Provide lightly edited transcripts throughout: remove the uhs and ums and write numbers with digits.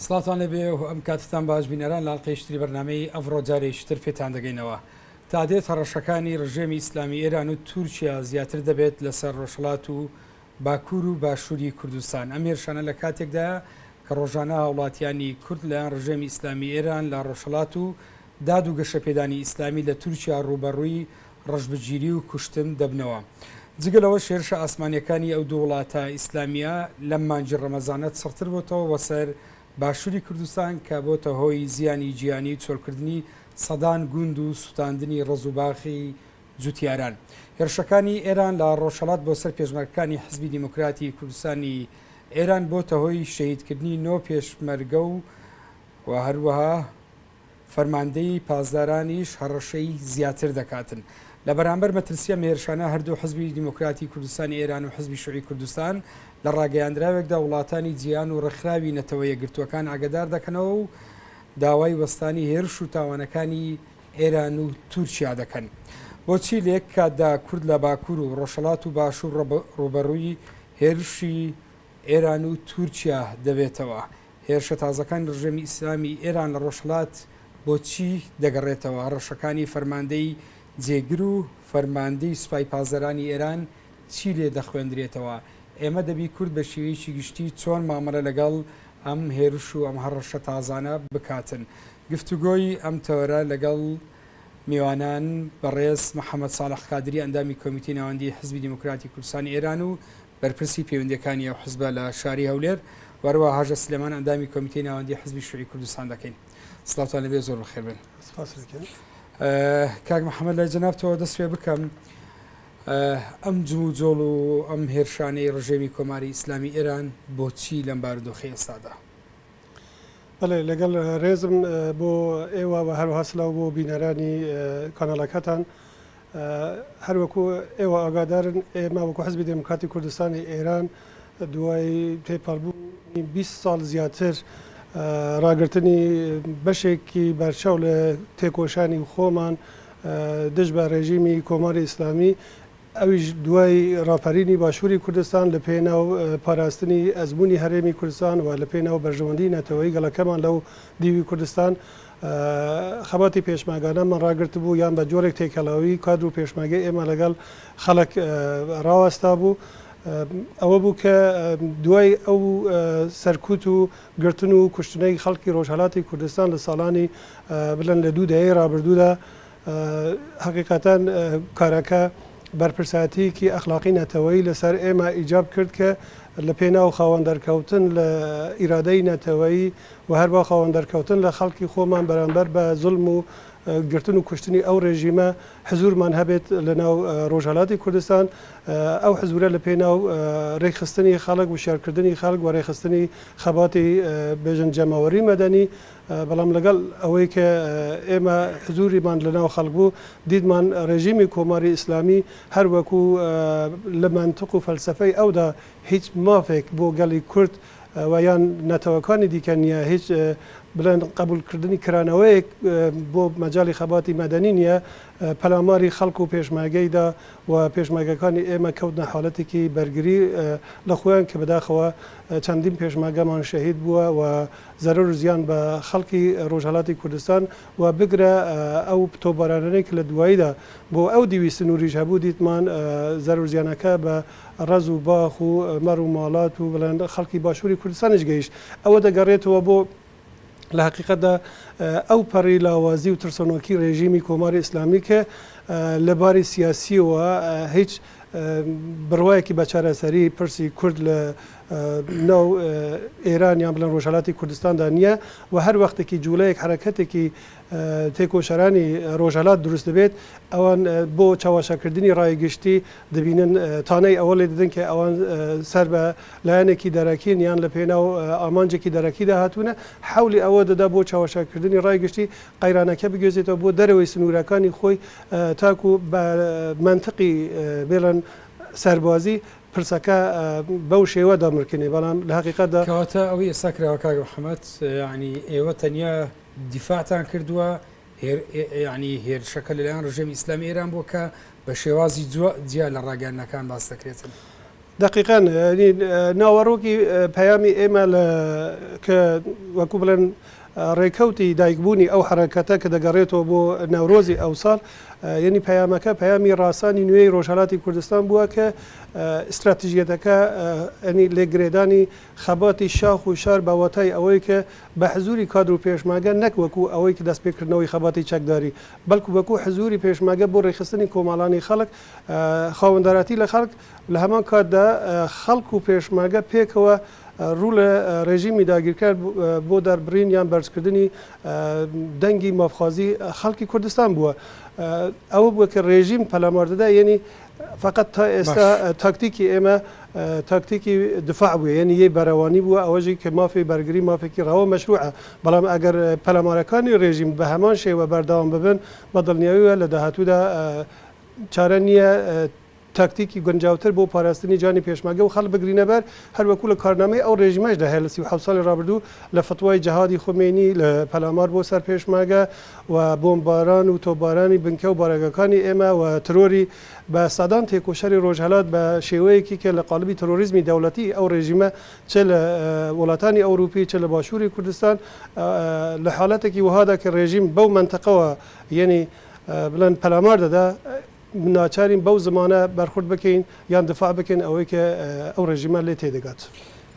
سڵاتان لەبێ و ئەم کاتتان باش بینەران لاڵقەیشتری بەرنامەی ئەڤڕۆ جارێکتر پێتان دەگەینەوە. تا دێت هەڕەشەکانی ڕژێمی ئیسلامی ئێران و تورکیا زیاتر دەبێت لەسەر ڕۆژهەڵات و باکوور و باشووری کوردستان. ئەم هێرشانە لە کاتێکدا کە ڕۆژانە هاوڵاتیانی کورد لەیان ڕژێمی ئیسلامی ئێران لە ڕۆژهەڵات و داد و گەشەپێدانی ئیسلامی لە تورکیا ڕوبەڕووی ڕەشبگیری و کوشتن دەبنەوە. جگەلەوە شێرشە ئاسمانیەکانی ئەو دوو وڵاتە ئیسلامیە لەم مانجی ڕەمەزانەت سڕتر بۆتەوە وەسەر باشووری کوردستان کە بۆتە هۆی زیانی گیانی چۆلکردنی سەدان گوند و سوتاندنی ڕزوباخی جوتیاران. هێرشەکانی ئێران لە ڕۆژهەڵات بۆ سەر پێشمەرگەکانی حزبی دیموکراتی کوردستانی ئێران بۆتە هۆی شەهیدکردنی 9 پێشمەرگە و هەروەها فەرماندەی پازدارانیش هەڕەشەی زیاتر دەکاتن. لە بەرامبەر مەترسیە هێرشانە هەردوو حزبی دیموکراتی کوردستانی ئێران و حزبی شوعی کوردستان لە ڕاگەیاندراوێکدا وڵاتانی جیان و ڕێکخراوی نەتەوە یەکگرتووەکان ئاگدار دەکەنەوە و داوای وەستانی هێرش و تاوانەکانی ئێران و تورکیا دەکەن. بۆچی لە یەک کاتدا کورد لە باکوور و ڕۆژهەڵات و باشوور ڕوبەڕووی هێرشی ئێران و تورکیا دەبێتەوە؟ هێرشە تازەکان ڕژێمی ئیسلامی ئێران لە ڕۆژهەڵات بۆچی دەگەڕێتەوە؟ ڕەشەکانی فەرماندەی جێگر و فەرماندەی سوپای پازەرانی ئێران چی لێ دەخوێندرێتەوە؟ ئێمە دەبی کورد بە شێوەیەکی گشتی چۆن مامەڵە لەگەڵ ئەم هێرش و ئەم هەڕەشە تازانە بکاتن. گفتوگۆی ئەم تەوەرە لەگەڵ میوانان بەڕێز محەممەد ساڵح قادری ئەندامی کۆمیتی ناوەندی حزبی دیموکراتی کوردستانی ئێران و بەرپرسی پەیوەندیەکانی ئەو حزبە لە شاری هەولێر وەروە هاژە سلێمان ئەندامی کۆمیتی ناوەندی حزبی شوعی کوردستان دەکەین. سڵاتان لەبێ زۆر بەخێر بن. کاک محەممەد لای جەنابتەوە دەست پێ بکەم ئەم جوو جۆڵ و ئەم هێرشانەی ڕژێمی کۆماری ئیسلامی ئێران بۆچی لەم بارودۆخی ئێستادا؟ بەڵێ لەگەڵ ڕێزم بۆ ئێوە و هەروەها سلااو بۆ بینەرانی کاناڵەکەتان هەروەکو ئێوە ئاگادارن ئێمە وەکو حزبی دموکراتی کوردستانی ئێران دوای تێپەڕبوونی 20 ساڵ زیاتر ڕاگررتنی بەشێکی بەرچاو لە تێکۆشانی خۆمان دژ بە ڕێژیمی کۆماری ئیسلامی ئەویش دوای ڕاپەرینی باشووری کوردستان لە پێناو پاراستنی ئەزمموی هەرێمی کوردستان و لە پێناو بەرژەوەندی نەتەوەی گەڵەکەمان لەو دیوی کوردستان خەباتی پێشماگانە من ڕاگررت بوو یان بە جۆرێک تێکەڵاوی کادر و پێشماگەی ئێمە لەگەڵ خەڵک ڕاوەستا بوو. ئەوە بوو کە دوای ئەو سەرکوت و گرتن و کوشتنەی خەڵکی ڕۆژهەڵاتی کوردستان لە ساڵانی بلەن لە 2 دەهەی ڕابردوودا حقیقەتەن کارەکە بەرپرساتیکی ئەخلاقی نەتەوەی لەسەر ئێمە ئیجاب کرد کە لە پێناو خاوەندەرکەوتن لە ئیرادەی نەتەوەی و هەروە خاوەندەرکەوتن لە خەڵکی خۆمان بەرامبەر بە زوڵم و گرتن و کوشتنی ئەو ڕێژیمە حزورمان هەبێت لە ناو ڕۆژهەڵاتی کوردستان. ئەو حزورە لە پێناو ڕێکخستنی خەڵک و شارکردنی خەڵک و ڕێخستنی خەباتی بێژن جەماوەری مەدەنی بەڵام لەگەڵ ئەوەی کە ئێمە حزوریمان لە ناو خەڵک بوو دیدمان ڕێژیمی کۆماری ئیسلامی هەروەکو لە منتیق و فەلسەفەی ئەودا هیچ مافێک بۆ گەڵی کورد و یان نەتەوەکانی دیکە نییە، هیچ بڵێن قبولکردنی کرانەوەیەک بۆ مەجای خەباتی مەدەنی نییە. پەلاماری خەڵک و پێشماگەیدا و پێشماگەکانی ئێمە کەوتنە حاڵەتێکی بەرگری لە خۆیان کە بەداخەوە چەندین پێشماگەمان شەهید بووە و زەرەر و زیان بە خەڵکی ڕۆژهەڵاتی کوردستان و بگرە ئەو تۆبارانەی کە لە دواییدا بۆ ئەو دیوی سنووریش هەبوو دیتمان زەرەر و زیانەکە بە ڕەز و باخ و مەڕ و ماڵات و بڵێن خەڵکی باشووری کوردستانیش گەیشت. ئەوە دەگەڕێتەوە بۆ لە حقیقەتدا ئەو پەڕی لاوازی و ترسۆنۆکی ڕێژیمی کۆماری ئیسلامی کە لەباری سیاسیەوە هیچ بڕوایەکی بە چارەسەری پرسی کورد لە ناو ئێران یان بڵێن ڕۆژهەڵاتی کوردستاندا نییە و هەر وەختێکی جوولەیەک حرەکەتێکی تێکۆشەرانی ڕۆژهەڵات دروست دەبێت ئەوان بۆ چاوەشەکردنی ڕایگەشتی دەبینن تانەی ئەوە لێ دەدەن کە ئەوان سەر بە لایەنێکی دەرەکین یان لە پێناو ئامانجێکی دەرەکیدا هاتوونە حولی ئەوە دەدا بۆ چاوەشەکردنی ڕایگەشتی قەیرانەکە بگوێزێتەوە بۆ دەرەوەی سنوورەکانی خۆی تاکو بە منتیقی بێڵەن سەربازی پرسەکە بەو شێوە دامرکردنی بەڵام لە حقیقەتدا کەواتە ئەوەی ئێستا کراوە کاک محەممەد ینی ئێوە تەنیا دیفاعتان کردووە ینی هێرشەکە لەلایەن ڕژێمی ئیسلامی ئێران بۆ کە بە شێوازی جیا لە ڕاگەاندنەکان باس دەکرێتن. دقيقا يعني ناوەڕۆکی پەیامی ئێمە کە وەکو بڵێن ڕێکەوتی دایکبوونی ئەو حرەکەتە کە دەگەڕێتەوە بۆ ناورۆزی ئەو ساڵ یعنی پەیامەکە پەیامی ڕاستانی نوێی ڕۆژهەڵاتی کوردستان بووە کە استراتیژیەتەکە ئەنی لێگرێدانی خەباتی شاخ و شار باوەتای ئەوەی کە بە حزوری کادر و پێشماگە نەک وەکو ئەوەی کە دەستپێکردنەوەی خەباتی چەکداری بەڵکو وەکو حزوری پێشماگە بۆ ڕێخستنی کۆمەڵانی خەڵک خاوەندەراتی لە خەڵک لە هەمان کاتدا خەڵک و پێشماگە پێکەوە ڕوو لە ڕێژیمی داگیرکار بۆ دەربڕین یان بەرزکردنی دەنگی مافخوازی خەڵکی کوردستان بووە ئەوە بووە کە ڕێژیم پەلاماردەدا یعنی فقط تا ئێستا تاکتیکی ئێمە تاکتیکی دفاع بووە یعنی یەی بەرەوانی بووە ئەوەژی کە مافی بەرگری مافێکی ڕاوە مەشروعە بەڵام ئەگەر پەلامارەکانی ڕێژیم بە هەمان شێوە بەردەوام ببن بە دڵنیاویە لە داهاتوودا چارە نییە تاکتیکی گونجاوتر بۆ پاراستنی جانی پێشماگە و خەڵک بگرینە بەر هەروەکو لە کارنامەی ئەو ڕێژیمەشدا هەیە لە 37 ساڵی ڕابردوو لە فتوای جەهادی خۆمێنی لە پەلامار بۆ سەر پێشماگە و بۆمباران و تۆبارانی بنکە و بارەگەکانی ئێمە و ترۆری بە سادان تێکۆشەری ڕۆژهەڵات بە شێوەیەکی کە لە قالبی تەرۆریزمی دەوڵەتی ئەو ڕێژیمە چ لە وڵاتانی ئەوروپی چ لە باشووری کوردستان لە حالەتێکی وهادا کە ڕێژیم بەو منتەقەوە یعنی بڵێن پەلامار دەدا ناچارین بەو زمانە بەرخورد بکەین یان دفاع بکەین ئەوەی کە ئەو ڕێژیمە لێ تێدەگات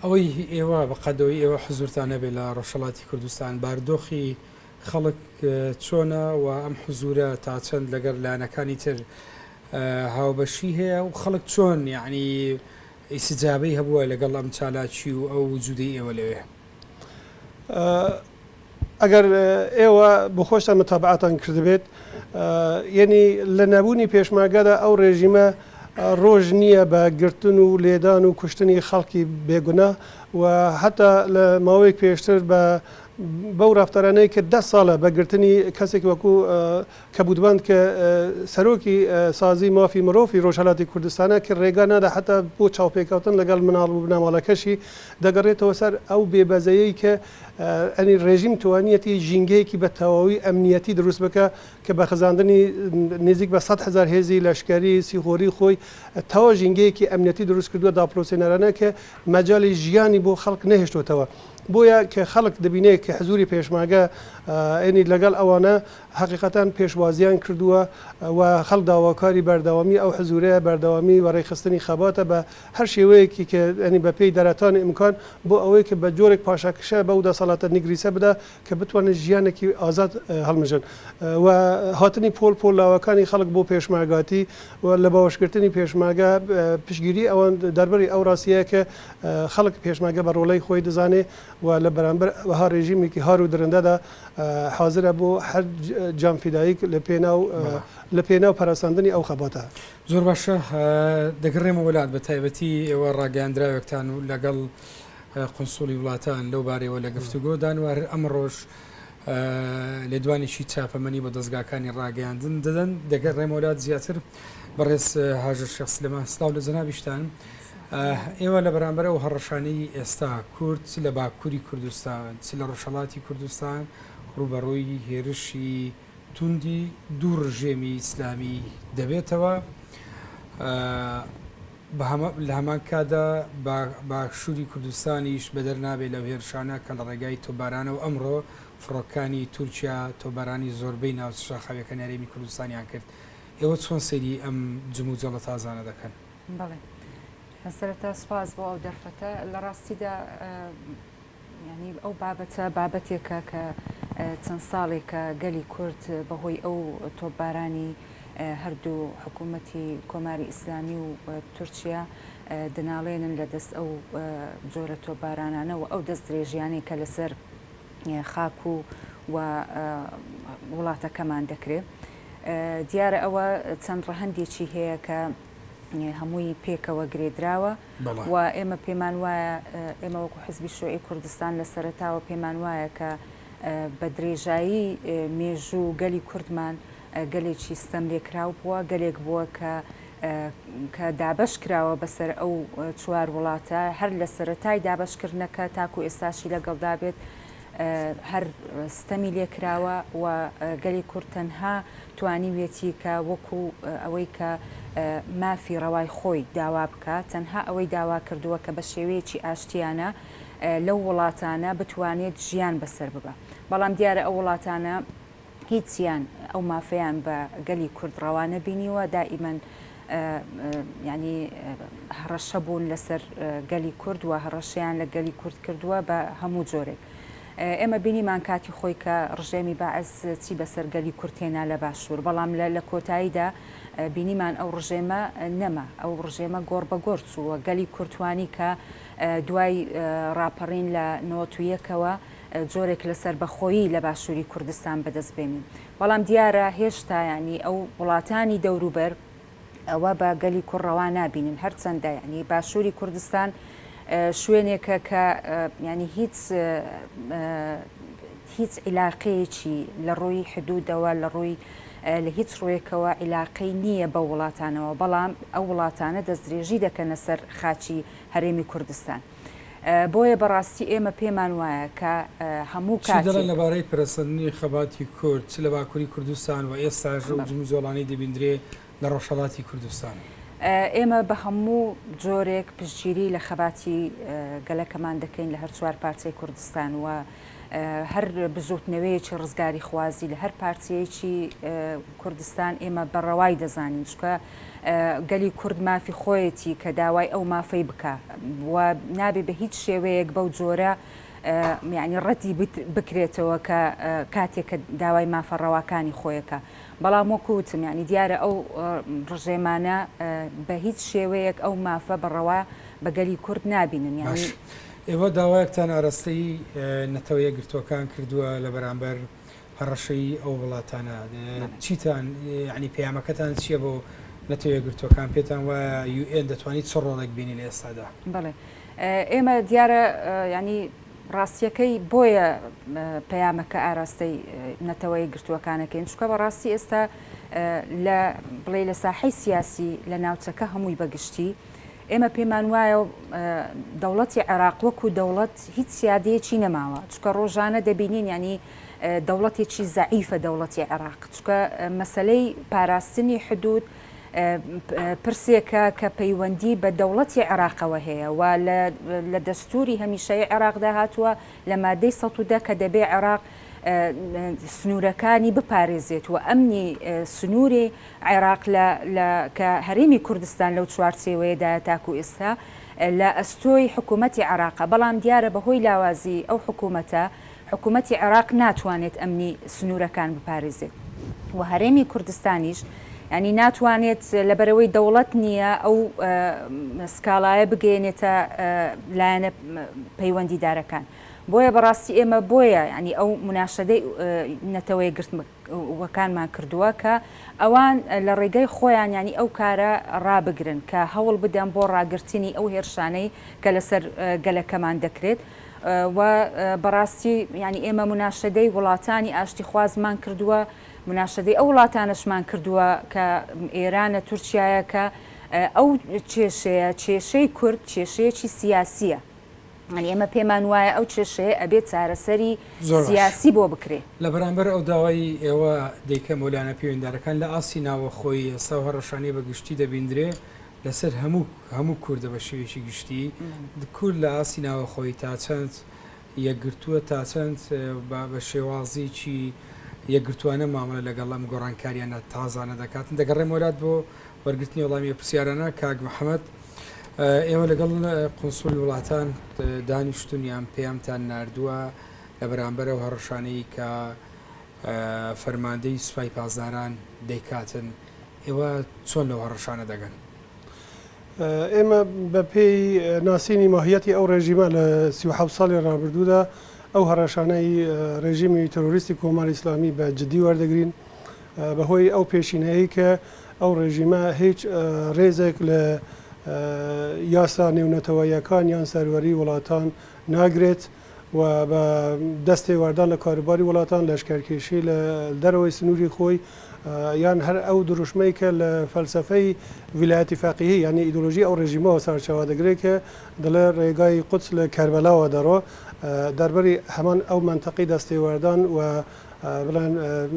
ئەوەی ئێوە بەقەدەوەی ئێوە حزورتان نەبێت لە ڕۆژهەڵاتی کوردستان باردۆخی خەڵک چۆنە و ئەم حزورە تا چەند لەگەر لایەنەکانی تر هاوبەشی هەیە و خەڵک چۆن یعنی ئیسجابەی هەبووە لەگەڵ ئەم چالاکی و ئەو وجودی ئێوە لەوێ ئەگەر ئێوە بۆ خۆشتان متابعاتان کردبێت یعنی لە نەبوونی پێشماگەدا ئەو ڕێژیمە ڕۆژ نییە بە گرتن و لێدان و کوشتنی خەڵکی بێگونا و حتا لە ماوەیەک پێشتر بە بەو ڕافتارانەی کە 10 ساڵە بەگرتنی کەسێک وەکو کەبودبند کە سەرۆکی سازی مافی مرۆڤی ڕۆژهەڵاتی کوردستانە کە ڕێگا نادا حتا بۆ چاوپێکاوتن لەگەڵ مناڵ و بناماڵەکەشی دەگەڕێتەوە سەر ئەو بێبەزەیەی کە ئەنی ڕێژیم توانیەتی ژینگەیەکی بە تەواوی ئەمنیەتی دروست بکە کە بە خەزاندنی نزیک بە 100,000 هێزی لەشکری سیخۆری خۆی تەوا ژینگەیەکی ئەمنیەتی دروست کردووە داپرۆسێنەرانە کە مەجای ژیانی بۆ خەڵک نەهێشتوتەوە بۆیە کە خەڵک دەبینێت کە حزوری پێشماگە ئەنی لەگەڵ ئەوانە حقیقەتان پێشوازیان کردووە و خەڵک داواکاری بەردەوامی ئەو حزورەیە بەردەوامی و ڕێخستنی خەباتە بە هەر شێوەیەکی کە ئەنی بە پێی دەرەتانی ئیمکان بۆ ئەوەی کە بە جۆرێک پاشاکشە بەو دەسەڵاتە نیگریسە بدا کە بتوانێت ژیانێکی ئازاد هەڵمژن و هاتنی پۆل پۆلاوەکانی خەڵک بۆ پێشماگاتی و لە باوەشکردنی پێشماگە پشگیری ئەوان دەربەری ئەو ڕاستیەیە کە خەڵک پێشماگە بە ڕۆڵەی خۆی دەزانێ و لە بەرامبەر وها ڕێژیمێکی هار و درەندەدا حاضرە بۆ هەر جانفیدایک لە پێناو پاراستاندنی ئەو خەباتە زۆر باشە دەگەڕێمە وڵات بە تایبەتی ئێوە ڕاگەاندراوێکتان و لەگەڵ قونسوڵی وڵاتان لەو بارەوە لە گفتوگۆدان و ئەمڕۆژ لێدوانێکی چاپەمەنی بە دەستگاکانی ڕاگەاندن دەدەن دەگەڕێمە وڵات زیاتر بەڕێز هاژر شەخ سلێمان سلااو لە جەنابیشتان ئێوە لە بەرامبەر ئەو هەڕەشانەی ئێستا کورد لە باکووری کوردستان چ لە ڕۆژهەڵاتی کوردستان ڕوبەڕۆی هێرشی توندی دوو ڕژێمی ئیسلامی دەبێتەوە لە هەمان کادا باشووری کوردستانیش بەدەر نابێت لەو هێرشانە کە لە ڕێگای تۆبارانە و ئەمڕۆ فڕۆکانی تورکیا تۆبارانی زۆربەی ناوچەخاویەکە نارێمی کوردستانیان کرد ئێوە چۆن سەیری ئەم جمو جەڵە تازانە دەکەن؟ بەڵێ سەرەتا سپاس بۆ ئەو دەرفەتە لە ڕاستیدا ینی ئەو بابەتە بابەتێکە کە چەند ساڵێکە گەلی کورد بەهۆی ئەو تۆپبارانی هەردوو حکوومەتی کۆماری ئیسلامی و تورکیا دناڵێنن لە دەست ئەو جۆرە تۆپبارانانە و ئەو دەست درێژیانەی کە لەسەر خاک و وڵاتەکەمان دەکرێت دیارە ئەوە چەند ڕەهەندێکی هەیە کە هەمووی پێکەوە گرێدراوە و ئێمە پێمان وایە ئێمە وەکو حزبی شۆعی کوردستان لە سەرەتاوە پێمان وایە کە بە درێژایی مێژوو گەلی کوردمان گەلێکی ستەم لێکراو بووە گەلێک بووە کە دابەش کراوە بەسەر ئەو چوار وڵاتە هەر لە سەرەتای دابەشکردنەکە تاکو ئێستاشی لەگەڵدا بێت هەر ستەمی لێکراوە و گەلی کورد تەنها توانیوێتی کە وەکو ئەوەی کە مافی ڕەوای خۆی داوا بکات تەنها ئەوەی داوا کردووە کە بە شێوەیەکی ئاشتیانە لەو وڵاتانە بتوانێت ژیان بەسەر ببە بەڵام دیارە ئەو وڵاتانە هیچیان ئەو مافەیان بە گەلی کورد ڕەوانە بینیوە دائیمەن ینی هەڕەشە بوون لەسەر گەلی کورد و هەڕەشیان لە گەلی کورد کردووە بە هەموو جۆرێک ئێمە بینیمان کاتی خۆی کە ڕژێمی باعث چی بەسەر گەلی کورتێنا لە باشوور بەڵام لە کۆتاییدا بینیمان ئەو ڕژێمە نەما ئەو ڕژێمە گۆڕ بە گۆڕ چووە گەلی کورتوانی کە دوای ڕاپەڕین لە 91ەوە جۆرێک لەسەر بەخۆیی لە باشووری کوردستان بەدەستبێنین بەڵام دیارە هێشتا ینی ئەو وڵاتانی دەوروبەر ئەوە بە گەلی کوڕەوە نابینن هەرچەندە ینی باشووری کوردستان شوێنێکە کە ینی هیچ عیلاقەیەکی لە ڕووی حدودەوە لە ڕووی لە هیچ ڕوویەکەوە عیلاقەی نییە بە وڵاتانەوە بەڵام ئەو وڵاتانە دەستدرێژی دەکەنە سەر خاچی هەرێمی کوردستان بۆیە بەڕاستی ئێمە پێمان وایە کە هەموو کاتێک لەبارەی پەرسەندنی خەباتی کورد چ لە باکووری کوردستان و ئێستاژ و زۆڵانی دەبیندرێ لە ڕۆژهەڵاتی کوردستان ئێمە بە هەموو جۆرێک پشتگیری لە خەباتی گەلەکەمان دەکەین لە هەر چوار پارچەی کوردستان و هەر بزوتنەوەیەکی ڕزگاری خوازی لە هەر پارچەیەکی کوردستان ئێمە بەڕەوای دەزانین چکە گەلی کورد مافی خۆیەتی کە داوای ئەو مافەی بکە و نابێ بە هیچ شێوەیەک بەو جۆرە یعنی ڕەتی بکرێتەوە کە کاتێک کە داوای مافە ڕەواکانی خۆیەکە بەڵام وەکوتم ینی دیارە ئەو ڕژێمانە بە هیچ شێوەیەک ئەو مافە بەڕەوا بە گەلی کورد نابینن یعنی ئێوە داوایەکتان ئاراستەی نەتەوە یەکگرتوەکان کردووە لە بەرامبەر هەڕەشەی ئەو وڵاتانە چیتان ینی پەیامەکەتان چییە بۆ نەتەوە یەکگرتوەکان پێتان وایە UN دەتوانیت چ ڕۆڵێک بینی لە ئێستادا بڵێ ئێمە دیارە ینی ڕاستیەکەی بۆیە پەیامەکە ئاراستەی نەتەوە یەکگرتوەکانەکەین چکە بەڕاستی ئێستا لە بڵێ لە ساحەی سیاسی لە ناوچەکە هەمووی بەگشتی ئێمە پێمان وایە دەوڵەتی عێراق وەکو دەوڵەت هیچ سیادەیەکی نەماوە چکە ڕۆژانە دەبینین ینی دەوڵەتێکی زەعیفە دەوڵەتی عێراق چکە مەسەلەی پاراستنی حدود پرسێکە کە پەیوەندی بە دەوڵەتی عێراقەوە هەیە و لە دەستوری هەمیشەی عێراقدا هاتووە لە مادەی ١١٠ کە دەبێ عێراق سنوورەکانی بپارێزێت و ئەمنی سنووری عێراق کە هەرێمی کوردستان لەو چوارچێوەیەدا تاکو ئێستا لە ئەستۆی حکوومەتی عێراقە بەڵام دیارە بەهۆی لاوازی ئەو حکوومەتی عێراق ناتوانێت ئەمنی سنوورەکان بپارێزێت و هەرێمی کوردستانیش ینی ناتوانێت لەبەرەوەی دەوڵەت نییە ئەو سکاڵایە بگەێنێتە لایەنە پەیوەندیدارەکان بۆیە بەڕاستی ئێمە بۆیە ینی ئەو مناشەدەی نەتەوە یەکگرتوەکانمان کردووە کە ئەوان لە ڕێگەی خۆیان ینی ئەو کارە ڕابگرن کە هەوڵ بدەن بۆ ڕاگررتنی ئەو هێرشانەی کە لەسەر گەلەکەمان دەکرێت و بەڕاستی ینی ئێمە مناشەدەی وڵاتانی ئاشتی خوازمان کردووە مناشەدەی ئەو وڵاتانشمان کردووە کە ئێرانە تورکیایە کە ئەو کێشەی کورد کێشەیەکی سیاسیە ئێمە پێمان وایە ئەو کێشەیە ئەبێت چارەسەری سیاسی بۆ بکرێت لە بەرامبەر ئەو داوای ئێوە دەیکە مۆلانە پەیوەنددارەکان لە ئاسی ناوەخۆی ئێستا هەڕەشانەی بە گشتی دەبیندرێ لەسەر هەموو کووردە بە شێوێکی گشتی کورد لە ئاسی ناوەخۆی تا چەند یەکگرتووە تا چەند بە شێوازیی یەکگرتوانە مامەڵە لەگەڵ ئەم گۆڕانکاریانە تازانە دەکاتن دەگەڕێ مۆلات بۆ وەرگرتنی وەڵامی پرسیارانە کاک محەممەد ئێوە لەگەڵ قونسولی وڵاتان دانیشتونیان پێیانتان نردووە لە بەرامبەرە و هەڕەشانەی کە فەرماندەی سوپای پازداران دەیکاتن ئێوە چۆن لەو هەڕەشانە دەگەن ئێمە بە پێی ناسینی ماهیەتی ئەو ڕێژیمە لە 37 ساڵی ڕابردوودا ئەو هەڕەشانەی ڕێژیمی تەرۆریستی کۆماری ئیسلامی بە جددی وەردەگرین بەهۆی ئەو پێشینەیە کە ئەو ڕێژیمە هیچ ڕێزێک لە یاسا نێونەتەوەیەکان یان سەروەری وڵاتان ناگرێت و بە دەستی وەردان لە کاروباری وڵاتان لەشکەرکێشی لە دەرەوەی سنووری خۆی یان هەر ئەو دروشمەی کە لە فەلسفەی ویلایەتی فەقیهی یعنی ئیدۆلۆژی ئەو ڕێژیمەوە سەرچاوە دەگرێت کە دەڵێ ڕێگای قودس لە کەربەلاوە دەڕۆ دەربەری هەمان ئەو منتەقی دەستی وەردان و بڵێن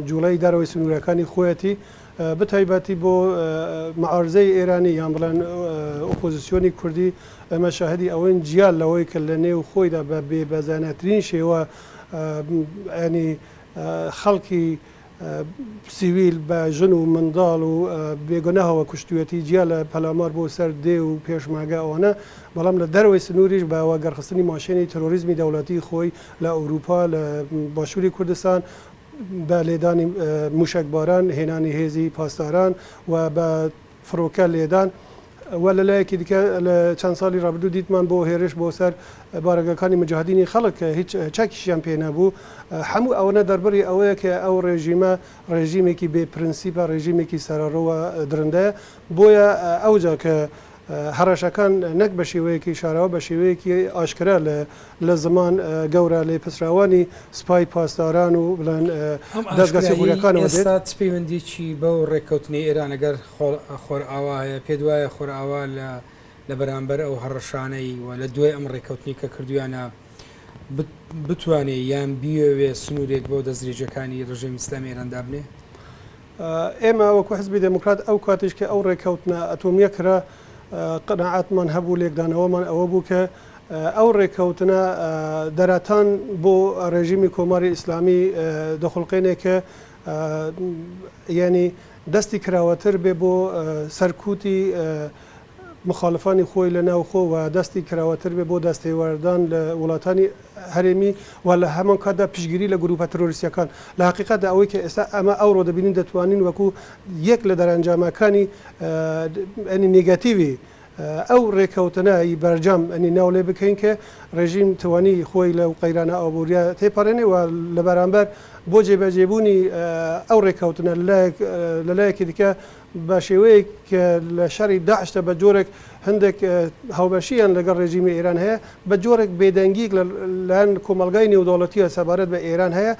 جوڵەی دەرەوەی سنوورەکانی خۆیەتی بتایبەتی بۆ معارزەی ئێرانی یان بڵێن ئۆپۆزیسیۆنی کوردی ئەمە شاهدی ئەوەن جیال لەوەی کە لە نێو خۆیدا بە بێبەزانەترین شێوە ینی خەڵکی سیویل بە ژن و منداڵ و بێگوناهەوە کوشتوێتی جیا لە پەلامار بۆ سەر دێ و پێشماگە ئەوانە بەڵام لە دەروی سنووریش بەوە گەڕخستنی ماشێنی تەرۆریزمی دەوڵەتی خۆی لە ئەوروپا لە باشووری کوردستان بە لێدانی موشکباران هێنانی هێزی پاسداران و بە فرۆکە لێدان و لەلایەکی دیکە لە چەند ساڵی ڕابردوو دیتمان بۆ هێرش بۆ سەر بارگەکانی مجاهدینی خەڵک هیچ چاکیشیان پێ نەبوو هەموو ئەوەنە دەربەری ئەوەیە کە ئەو ڕێژیمە ڕێژیمێکی بێپرنسیپە ڕێژیمێکی سەرەڕەوە درندەیە بۆیە ئەوجا کە هەڕەشەکان نەک بە شێوەیەکی شاراوە بە شێوەیەکی ئاشکرا لە زمان گەورە لێ پسراوانی سپای پاسداران و بڵێن دەستگا سێبوریەکانەوە ئێستا پەیوەندیی بەو ڕێککەوتنی ئێران ئەگەر خۆرئاوا هەیە پێ دوایە خۆرئاوا لە بەرامبەر ئەو هەڕەشانەی و لە دوای ئەم ڕێککەوتنی کە کردویانە بتوانێت یان بیوێ سنوورێک بۆ دەستدرێژەکانی ڕژێمی ئیسلامی ئێراندا بنێ ئێمە وەکو حزبی دموکرات ئەو کاتیش کە ئەو ڕێککەوتنە ئەتۆمیە کرا قەناعەتمان هەبوو لێکدانەوەمان ئەوە بوو کە ئەو ڕێککەوتنە دەراتان بۆ ڕێژیمی کۆماری ئیسلامی دەخڵقێنێک کە ینی دەستی کراوەتر بێ بۆ سەرکوتی مخالفانی خۆی لە ناوخۆ و دەستی کراوەتر بێ بۆ دەستێوەردان لە وڵاتانی هەرێمی و لە هەمان کاتدا پشگیری لە گروپە تەرۆریستیەکان لە حقیقەتدا ئەوەی کە ئێستا ئەمە ئەوڕۆ دەبینین دەتوانین وەکو یەک لە دەرەنجامەکانی ئەنی نێگاتیوی ئەو ڕێککەوتنایی بەرجام ئەنی ناو لێ بکەین کە ڕێژیم توانی خۆی لە قەیرانە ئابوووریە تێپەڕێنێ و لە بەرامبەر بۆ جێبەجێبوونی ئەو ڕێککەوتنە لەلایەکی دیکە بە شێوەیە کە لە شەڕی داعشتە بە جۆرێک هەندێک هاوبەشیان لەگەڵ ڕێژیمی ئێران هەیە بە جۆرێک بێدەنگی لەلاەن کۆمەلگای نێودوڵەتیە سەبارەت بە ئێران هەیە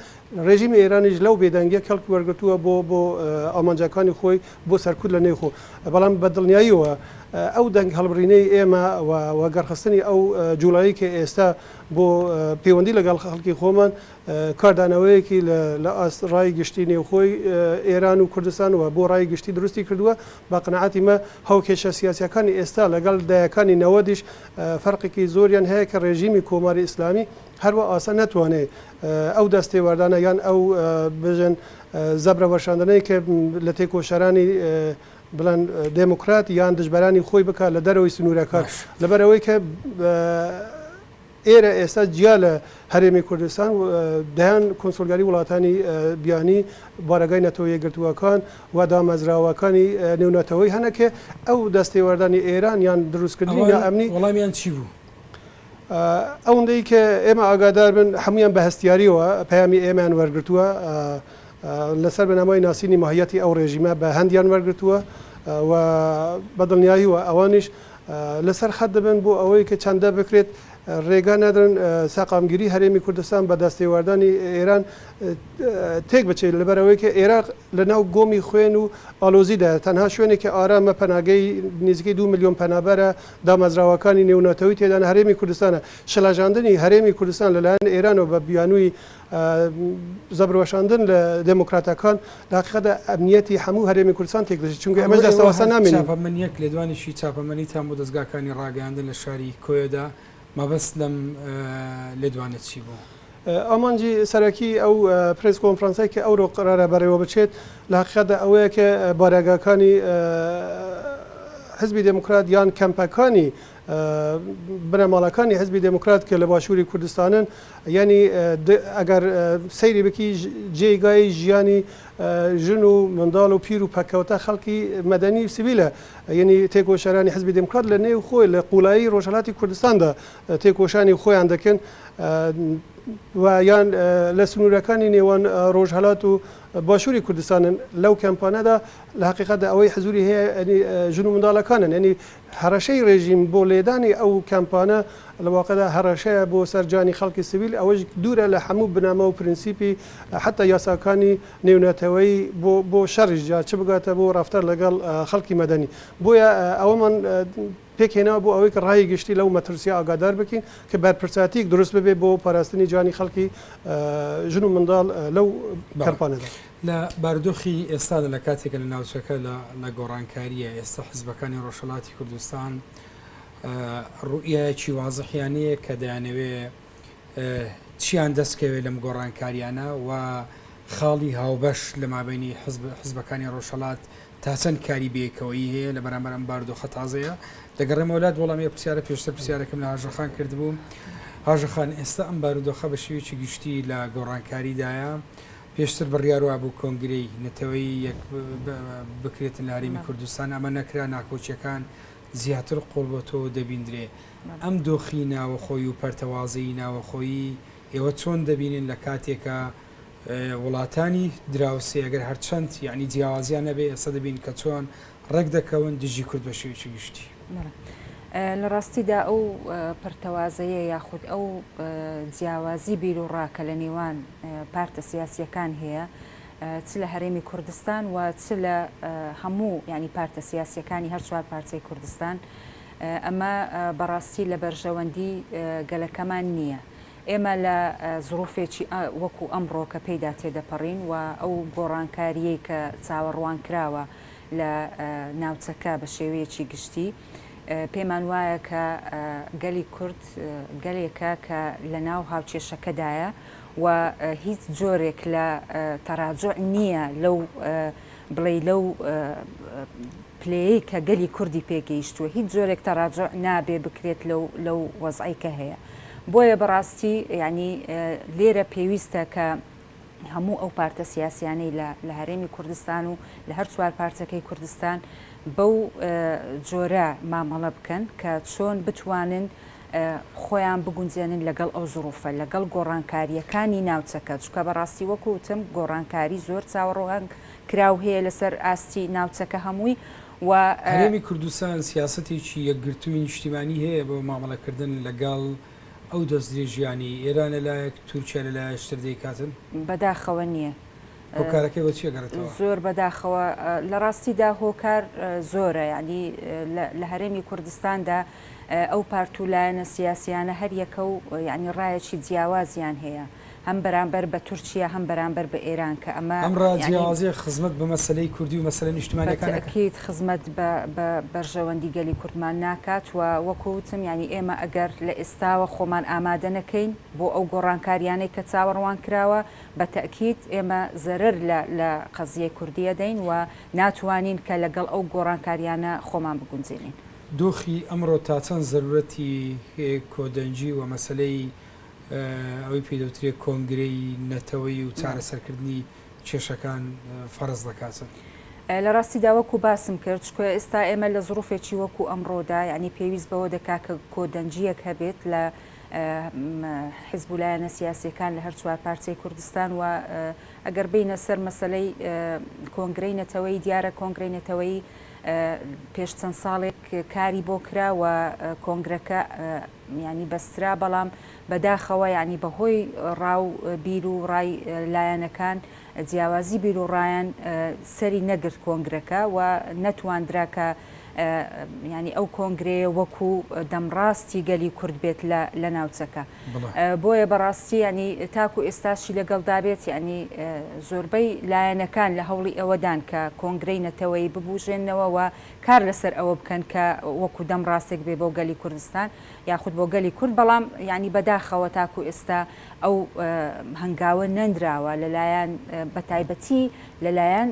ڕێژیمی ئێرانیش لەو بێدەنگیە کەڵکی وەرگتووە بۆ ئامانجەکانی خۆی بۆ سەرکوت لە نێوخۆ بەڵام بە دڵنیاییەوە ئەو دەنگ هەڵبڕینەی ئێمە و گەڕخستنی ئەو جوڵایی کە ئێستا بۆ پەیوەندی لەگەڵ خەڵکی خۆمان کاردانەوەیەکی لە ڕای گشتی نێوخۆی ئێران و کوردستان و بۆ ڕای گشتی دروستی کردووە با قەناعەتی مە هەوکێشە سیاسیەکانی ئێستا لەگەڵ دایەکانی نەوەدیش فەرقێکی زۆریان هەیە کە ڕێژیمی کۆماری ئیسلامی هەروە ئاسا نەتوانێت ئەو دەستێوەردانە یان ئەو بژن زەبرە وەشاندنەی کە لە تێکۆشەرانی بڵێن دموکرات یان دژبەرانی خۆی بکات لە دەرەوەی سنوورەکان لەبەرەوەی کە ئێرە ئێستا جیا لە هەرێمی کوردستان دەیان کۆنسۆلگاری وڵاتانی بیانی بارەگای نەتەوە یەکگرتووەکان و دامەزراوەکانی نێونەتەوەی هەنەکە ئەو دەستێوەردانی ئێران یان دروستکردنی نائەمنی وەڵامیان چی بوو؟ ئەوەندەی کە ئێمە ئاگادار بن هەمویان بە هەستیاریەوە پەیامی ئێمان وەرگرتووە لەسەر بەنامای ناسینی ماهیەتی ئەو ڕێژیمە بە هەندیان وەرگرتووە و بەدڵنیاییوە ئەوانیش لەسەر خەت دەبن بۆ ئەوەی کە چەندە بکرێت ڕێگا نەدرن ساقامگیری هەرێمی کوردستان بە دەستێواردانی ئێران تێک بچێت لەبەرەوەی کە عێراق لە ناو گۆمی خوێن و ئالۆزیدا تەنها شوێنێکی ئارامە پەناگەی نزیکەی 2 میلیۆن پەنابەرە دامەزراوەکانی نێونەتەوەی تێدان هەرێمی کوردستانە شەلاژاندنی هەرێمی کوردستان لەلایەن ئێرانەوە بە بیانووی زەبرۆشاندن لە دموکراتەکان داقیقەدا ئەمنیەتی هەموو هەرێمی کوردستان تێک دەچێت چونکە ئەمەش دەستەوەسە نامێنین چاپەمەنیەک لە دوانیشی چاپەمەنیتان بۆ دەستگاکانی ڕاگەاندن لە شاری کۆیەدا مەبەست لەم لێدوانێت چی بوو؟ ئامانجی سەرەکی ئەو پرس کۆنفرانسای کە ئەوڕۆ قرارە بەڕێوە بچێت لە حقیقەتدا ئەوەیە کە بارەگاکانی حزبی دموکرات یان کەمپەکانی بنەماڵەکانی حزبی دموکرات کە لە باشووری کوردستانن ینی ئەگەر سەیری بکی جێگای ژیانی ژن و منداڵ و پیر و پەکەوتە خەڵکی مەدەنی سیویلە یعنی تێکۆشەرانی حزبی دموکرات لە نێو خۆی لە قوڵایی ڕۆژهەڵاتی کوردستاندا تێکۆشانی خۆیان دەکەن و یان لە سنوورەکانی نێوان ڕۆژهەڵات و باشووری کوردستانن لەو کەمپانەدا لە حقیقەتدا ئەوەی حزوری هەیە ژن و منداڵەکانن ینی هەڕەشەی ڕێژیم بۆ لێدانی ئەو کەمپانە لە واقعدا هەڕەشەیە بۆ سەرجانی خەڵکی سیویل ئەوەش دوورە لە هەموو بنامە و پرینسیپی حتا یاساکانی نێونەتەوەی بۆ شەڕیش جا چ بگاتە بۆ ڕافتەر لەگەڵ خەڵکی مەدەنی بۆیە ئەوەمان پێکهێنا بۆ ئەوەی کە ڕای گشتی لەو مەترسیا ئاگادار بکەین کە بەرپرساتیک دروست ببێ بۆ پاراستنی جانی خەڵکی ژن و منداڵ لەو کەمپانەدا. لە بارودۆخی ئێستادا لە کاتێکە لە ناوچەکە لە گۆڕانکاریە ئێستا حیزبەکانی ڕۆژهەڵاتی کوردستان ڕوئیەکی وازەحیانەیە کە دەیانەوێ چیان دەستکەوێت لەم گۆڕانکاریانە و خاڵی هاوبەش لە مابینی حیزبەکانی ڕۆژهەڵات تا چەند کاری بێکەوەی هەیە لە بەرامبەر ئەم بارودۆخە تازەیە. دەگەڕێمە وڵات وەڵامی پرسیارە پێشتر پرسیارەکەم لە هاژەخان کردبوو. هاژەخان ئێستا ئەم بارودۆخە بە شێوەیەکی گشتی لە گۆڕانکاریدایە پێشتر بڕیارەوە بوو کۆنگرەی نەتەوەی یەک بکرێتن لە هەرێمی کوردستان ئەمە نەکرا ناکۆچیەکان زیاتر قۆڵ بۆ تۆ دەبیندرێ. ئەم دۆخی ناوەخۆی و پەرتەوازەی ناوەخۆیی ئێوە چۆن دەبینن لە کاتێکە وڵاتانی دراوسێ ئەگەر هەرچەند یعنی جیاوازیان نەبێ ئێستا دەبین کە چۆن ڕێک دەکەون دژی کورد بە شێوەیەکی گشتی. لە ڕاستیدا ئەو پەرتەوازەیە یاخود ئەو جیاوازی بیر و ڕاکە لە نێوان پارتە سیاسیەکان هەیە چ لە هەرێمی کوردستان و چ لە هەموو ینی پارتە سیاسیەکانی هەر چوار پارچەی کوردستان ئەمە بەڕاستی لە بەرژەوەندی گەلەکەمان نییە. ئێمە لە زروفێکی وەکو ئەمڕۆ کە پێیدا تێدەپەڕین و ئەو گۆڕانکاریەی کە چاوەڕوان کراوە لە ناوچەکە بە شێوەیەکی گشتی پێمان وایە کە گەلی کورد گەلێکە کە لە ناو هاوچێشەکەدایە و هیچ جۆرێک لە تەراجع نییە لەو بڵێ لەو پلەیەی کە گەلی کوردی پێگەیشتووە هیچ جۆرێک تەراجع نابێ بکرێت لەو وەزعی کە هەیە. بۆیە بەڕاستی ینی لێرە پێویستە کە هەموو ئەو پارتە سیاسیانەی لە هەرێمی کوردستان و لە هەر چوار پارچەکەی کوردستان بەو جۆرە مامەڵە بکەن کە چۆن بتوانن خۆیان بگونجێنن لەگەڵ ئەو زروفە لەگەڵ گۆڕانکاریەکانی ناوچەکە چکە بەڕاستی وەکو وتم گۆڕانکاری زۆر چاوەڕوان کراو هەیە لەسەر ئاستی ناوچەکە هەمووی و هەرێمی کوردستان سیاسەتێکی یەکگرتووی نیشتیمانی هەیە بۆ مامەڵەکردن لەگەڵ ئەو دەستدرێژیانی ئێران لەلایەک تورکیا لەلایە شتر دەیکاتن بەداخەوە نییە. ئەو کارەکەی بۆ چیە گەڕێتەوە؟ زۆر بەداخەوە لە ڕاستیدا هۆکار زۆرە ینی لە هەرێمی کوردستاندا ئەو پارتولایەنە سیاسیانە هەر یەکە و ینی ڕایەکی جیاوازیان هەیە هەم بەرامبەر بە تورکیا هەم بەرامبەر بە ئێران کە ئەمە ئەم ڕاجیاوازی خزمەت بە مەسلەی کوردی و مەسلە نیشتیمانیەکان ئەکید خزمەت بە بەرژەوەندی گەلی کوردمان ناکات و وەکوتم ینی ئێمە ئەگەر لە ئێستاوە خۆمان ئامادە نەکەین بۆ ئەو گۆڕانکاریانەی کە چاوەڕوان کراوە بە تەکید ئێمە زەرەر لە قەزیەی کوردیە دەین و ناتوانین کە لەگەڵ ئەو گۆڕانکاریانە خۆمان بگونجێنین. دۆخی ئەمڕۆ تا چەند زەرورەتی کۆدەنجی و مەسلەی ئەوەی پێدەوترێ کۆنگرەی نەتەوەی و چارەسەرکردنی کێشەکان فەرز دەکاتن. لە ڕاستیدا وەکو باسم کرد چکە ئێستا ئێمە لە زروفێکی وەکو ئەمڕۆدا ینی پێویست بەوە دەکا کە کۆدەنجیەک هەبێت لە حیزبولایەنە سیاسیەکان لە هەر چوار پارچەی کوردستان و ئەگەر بینە سەر مەسلەی کۆنگرەی نەتەوەی دیارە کۆنگرەی نەتەوەی پێش چەند ساڵێک کاری بۆ کرا و کۆنگرەکە ینی بەسترا بەڵام بەداخەوە ینی بەهۆی ڕاو بیر و ڕای لایەنەکان جیاوازی بیر و ڕایەن سەری نەگرت کۆنگرەکە و نەتواندرا کە ینی ئەو کۆنگرەیە وەکو دەمڕاستی گەلی کورد بێت لە ناوچەکە. بۆیە بەڕاستی ینی تاکو ئێستاشی لەگەڵدا بێت ینی زۆربەی لایەنەکان لە هەوڵی ئەوەدان کە کۆنگرەی نەتەوەی ببوژێنەوە و کار لەسەر ئەوە بکەن کە وەکو دەمڕاستێک بێ بۆ گەلی کوردستان یاخود بۆ گەلی کورد بەڵام ینی بەداخەوە تاکو ئێستا ئەو هەنگاوە نەندراوە لەلایەن بەتایبەتی لەلایەن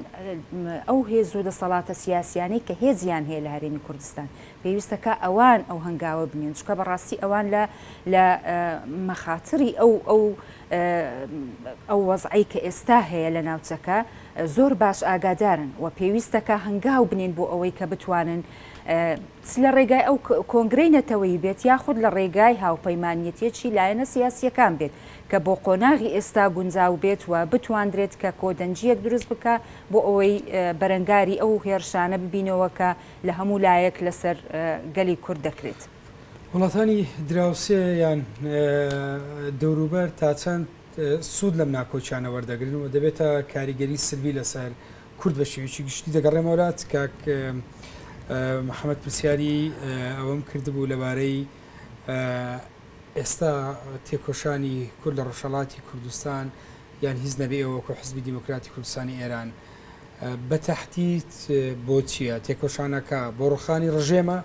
ئەو هێز و دەسەڵاتە سیاسیانەی کە هێزیان هەیە لە هەرێمی کوردستان پێویستەکە ئەوان ئەو هەنگاوە بنێن چکە بەڕاستی ئەوان لە مەخاتری ئەو وەزعی کە ئێستا هەیە لە ناوچەکە زۆر باش ئاگادارن و پێویستەکە هەنگاو بنێن بۆ ئەوەی کە بتوانن لە ڕێگای ئەو کۆنگرەی نەتەوەی بێت یاخود لە ڕێگای هاوپەیمانیەتێکی لایەنە سیاسیەکان بێت کە بۆ قۆناغی ئێستا گونجاو بێت و بتواندرێت کە کۆدەنجیەک دروست بکە بۆ ئەوەی بەرەنگاری ئەو هێرشانە ببینەوە کە لە هەموو لایەک لەسەر گەلی کورد دەکرێت. وڵاتانی دراوسێ یان دەوروبەر تا چەند سوود لەم ناکۆچیانە وەردەگرن و دەبێتە کاریگەری سلبی لەسەر کورد بە شێوەیەکی گشتی دەگەڕێمەوەات کاک محەممەد پرسیاری ئەوەم کردبوو لەبارەی ئێستا تێکۆشانی کورد لە ڕۆژهەڵاتی کوردستان یان هیچ نەبێ ئەوەکو حزبی دیموکراتی کوردستانی ئێران بە تەحدید بۆ چییە تێکۆشانەکە بۆ ڕوخانی ڕژێمە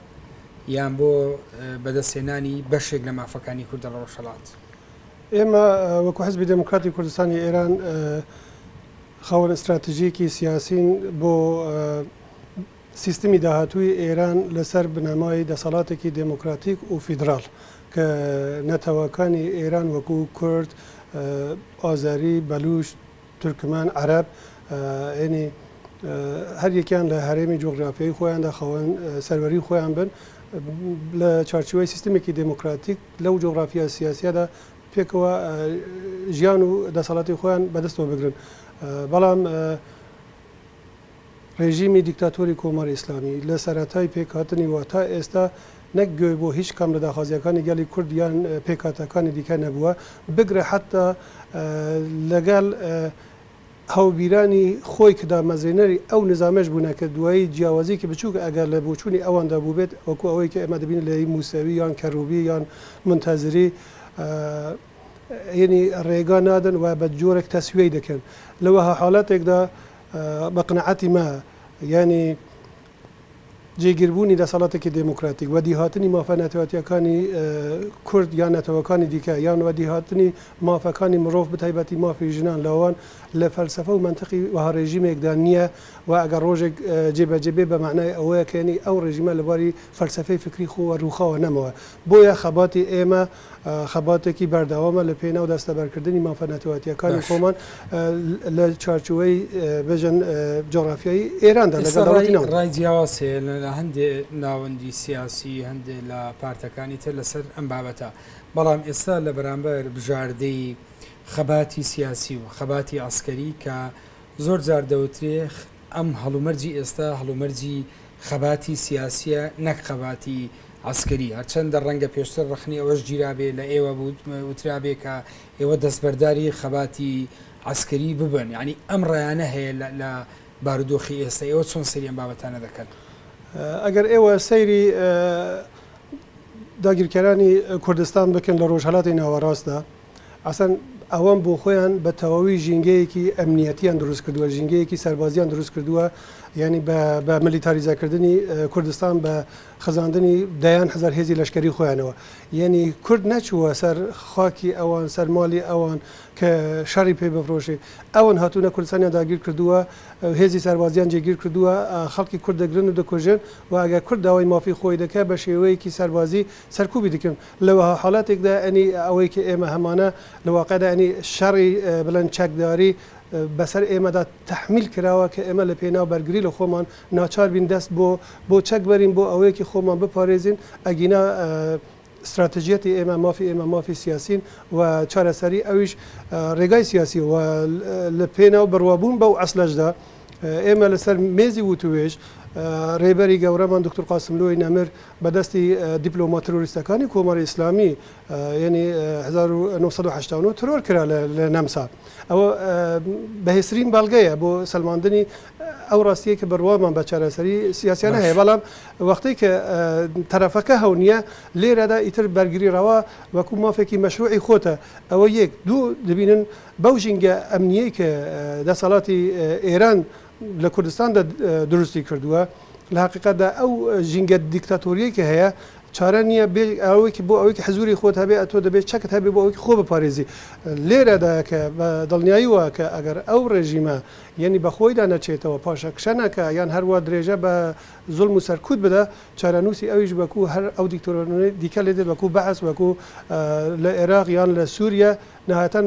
یان بۆ بەدەستێنانی بەشێک لە مافەکانی کوردە لە ڕۆژهەڵات؟ ئێمە وەکو حزبی دموکراتی کوردستانی ئێران خاوەن استراتژیەکی سیاسین بۆ سیستمی داهاتووی ئێران لەسەر بنەمای دەسەڵاتێکی دموکراتیک و فیدرال کە نەتەوەکانی ئێران وەکو کورد، ئازاری، بەلوچ، تورکمان، عەرەب ینی هەر یەکیان لە هەرێمی جۆگرافیایی خۆیاندا خاوەن سەروەری خۆیان بن لە چارچوبەی سیستمێکی دموکراتیک لەو جۆگرافیا سیاسیادا پێکەوە ژیان و دەسەڵاتی خۆیان بەدەستەوە بگرن. بەڵام ڕێژیمی دیکتاتۆری کۆماری ئیسلامی لە سەرەتای پێکهاتنی وە تا ئێستا نەک گوێ بۆ هیچ کام لە داخوازیەکانی گەلی کورد یان پێکهاتەکانی دیکە نەبووە بگرە حتا لەگەڵ هەوبیرانی خۆی کەدا مەزێنەری ئەو نظامەش بوونە کە دوایی جیاوازی کە بچووکە ئەگەر لە بۆچوونی ئەواندا بوو بێت وەکو ئەوەی کە ئێمە دەبین لە موسەوی یان کەروبی یان منتەزری یعنی ڕێگا نادن و بە جۆرێک تەسویەی دەکەن لەوە حاڵاتێکدا بە قنەعەتی ما ینی جێگیربوونی دەسەڵاتێکی دموکراتیک و دیهاتنی مافە نەتەوەتیەکانی کورد یان نەتەوەکانی دیکە یان و دیهاتنی مافەکانی مرۆڤ بەتایبەتی مافی ژنان لاوان لە فەلسەفە و منتەقی وها ڕێژیمێکدا نییە و ئەگەر ڕۆژێک جێبەجێبێ بە معنای ئەوەیە کەنی ئەو ڕێژیمە لەباری فەلسەفەی فکری خۆوە ڕووخاوە نەمەوە بۆیە خەباتی ئێمە خەباتێکی بەردەوامە لە پێناو دەستەبەرکردنی مافە نەتەوەتیەکانی خۆمان لە چارچوبەی بژن جۆگرافیایی ئێراندا لەگەڵ ڕای جیاوازێ لە هەندێک ناوەندی سیاسی هەندێک لە پارتەکانی تر لەسەر ئەم بابەتە بەڵام ئێستا لە بەرامبەر بژاردەی خەباتی سیاسی و خەباتی عسکەری کە زۆر جار دەوترێ ئەم هەڵومەرجی ئێستا هەڵومەرجی خەباتی سیاسیە نەک خەباتی عسکەری هەرچەندە ڕەنگە پێشتر ڕخنی ئەوەش گیرابێ لە ئێوە وترابێ کە ئێوە دەستبەرداری خەباتی عسکەری ببن ینی ئەم ڕایانە هەیە لە بارودۆخی ئێستا ئێوە چۆن سەری ئەم بابەتانە دەکەن؟ ئەگەر ئێوە سەیری داگیرکەرانی کوردستان بکەن لە ڕۆژهەڵاتی ناوەڕاستدا ئەسەن ئەوەم بۆ خۆیان بە تەواوی ژینگەیەکی ئەمنیەتیان دروست کردووە ژینگەیەکی سەربازیان دروست کردووە ینی بە ملیتاریزەکردنی کوردستان بە خەزاندنی دەیان هزار هێزی لەشکری خۆیانەوە یعنی کورد نەچووە سەر خاکی ئەوان سەرماڵی ئەوان کە شەڕی پێ بفرۆشی ئەوان هاتوونە کوردستانیان داگیر کردووە هێزی سەربازیان جێگیر کردووە خەڵکی کورد دەگرن و دەکوژن و ئەگەر کورد داوای مافی خۆی دەکە بە شێوەیەکی سەربازی سەرکوبی دکن لەوە حاڵاتێکدا ئەنی ئەوەی کە ئێمە هەمانە لە واقعدا ئەنی شەڕی بڵەن چەکداری بەسەر ئێمەدا تەحمیل کراوە کە ئێمە لە پێناو بەرگری لە خۆمان ناچار بین دەست بۆ چەک بەرین بۆ ئەوەیەکی خۆمان بپارێزین ئەگینا استراتژیەتی ئێمە مافی سیاسین و چارەسەری ئەویش ڕێگای سیاسی و لە پێناو بڕوابوون بەو ئەسلەشدا ئێمە لەسەر مێزی وتوێژ ڕێبەری گەورەمان دکتۆر قاسملۆی نەمر بەدەستی دیپلۆما ترۆریستەکانی کۆماری ئیسلامی یعنی 1970 ترۆر کرا لە نەمسا ئەوە بەهێزترین بەڵگەیە بۆ سەلماندنی ئەو ڕاستیە کە بڕوامان بە چارەسەری سیاسیانە هەیە بەڵام وەختەی کە تەرەفەکە هەونیە لێرەدا ئیتر بەرگریڕەوە وەکو مافێکی مەشروعی خۆتە ئەوە یەک دوو دەبینن بەو ژینگە ئەمنیەی کە دەسەڵاتی ئێران لە کوردستان دروستی کردووە لە حقیقەتدا ئەو ژینگە دیکتاتۆریەکە هەیە چارە نییە ئەوەیەکی بۆ ئەوەیەکی حزوری خۆت هەبێ ئەتۆ دەبێت چەکت هەبێ بۆ ئەوەی خۆ بپارێزی لێرەدا کە بە دڵنیاییوە کە ئەگەر ئەو ڕێژیمە یعنی بە خۆیدا نەچێتەوە پاشە کشەنەکە یان هەروە درێژە بە زوڵم و سەرکوت بدە چارەنووسی ئەویش وەکو هەر ئەو دیکتۆرۆنی دیکە لێ دێت وەکو بەعەس وەکو لە عێراق یان لە سووریا نەهاتەن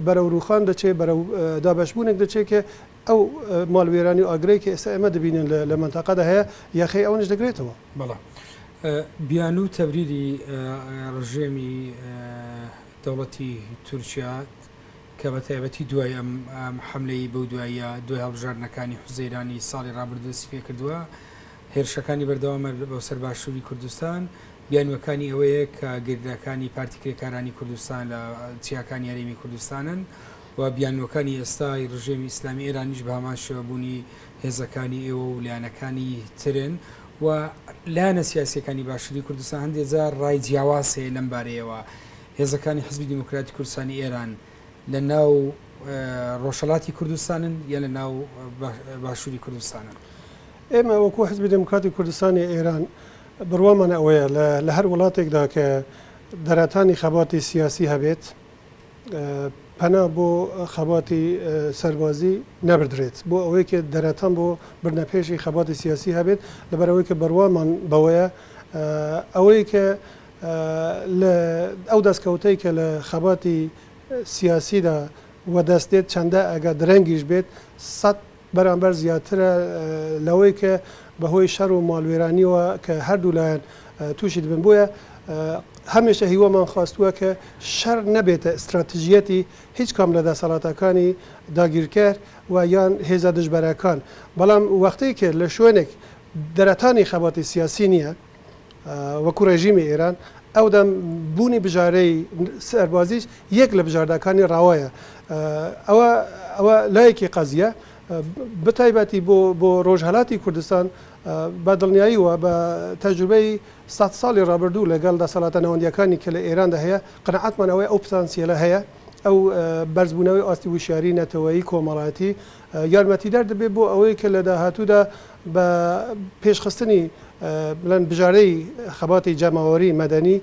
بەرەو ڕووخان دەچێت بەرەو دابەشبوونێک دەچێت کە ئەو ماڵوێرانی و ئاگرەی کە ئێستا ئێمە دەبینن لە منتەقەدا هەیە یاخی ئەوەش دەگرێتەوە. بەڵام بیان و تەبریری ڕژێمی دەوڵەتی تورکیا کە بە تایبەتی دوای ئەم حملەی بەو دوایە دوای هەڵبژاردنەکانی حوزەیرانی ساڵی ڕابردووسی پێ کردووە هێرشەکانی بەردەوامە بۆ سەرباشووری کوردستان بیانوەکانی ئەوەیە کە گردەکانی پارتی کرێکارانی کوردستان لە چیاکانی یاریمی کوردستانن و بیانوەکانی ئێستای ڕژێمی ئیسلامی ئێرانیش بە هەمان شێوەبوونی هێزەکانی ئێوە و لایەنەکانی ترن و لایەنە سیاسیەکانی باشووری کوردستان هەندێک جار ڕای جیاواز هەیە لەم بارەیەوە هێزەکانی حزبی دیموکراتی کوردستانی ئێران لە ناو ڕۆژهەڵاتی کوردستانن یا لە ناو باشووری کوردستانن. ئێمە وەکو حزبی دموکراتی کوردستانی ئێران بڕوامانە ئەوەیە لە هەر وڵاتێکدا کە دەرەتانی خەباتی سیاسی هەبێت پەنا بۆ خەباتی سەربازی نەبدرێت بۆ ئەوەی کە دەرەتان بۆ بردنەپێشی خەباتی سیاسی هەبێت لەبەرەوەی کە بڕوامان بەوەیە ئەوەی کە ئەو دەستکەوتەی کە لە خەباتی سیاسیدا وەدەستێت چەندە ئەگە درەنگیش بێت 100 بەرامبەر زیاترە لەوەی کە بەهۆی شەڕ و ماڵوێرانیەوە کە هەردوو لایەن تووشی دەبن بۆیە هەمیشە هیوەمان خواستووە کە شەڕ نەبێتە استراتیژیەتی هیچ کام لە دەسەڵاتەکانی داگیرکەر و یان هێزە دژبەرەکان بەڵام وەختەی کە لە شوێنێک دەرەتانی خەباتی سیاسی نییە وەکو ڕێژیمی ئێران ئەو دەم بوونی بژارەی سەربازیش یەک لە بژاردەکانی ڕاوایە ئەوە لایەکی قەزیە بتایبەتی بۆ ڕۆژهەڵاتی کوردستان بە دڵنیاییەوە بە تەجروبەی 100 ساڵی ڕابردوو لەگەڵ دەسەڵاتە ناوەندیەکانی کە لە ئێراندا هەیە قەنەعەتمانەوەی ئەو پتانسیێلە هەیە ئەو بەرزبوونەوەی ئاستی وشیاری نەتەوەیی کۆمەڵاتی یارمەتیدار دەبێت بۆ ئەوەی کە لە داهاتوودا بە پێشخستنی بڵێن بژارەی خەباتی جەماوەری مەدەنی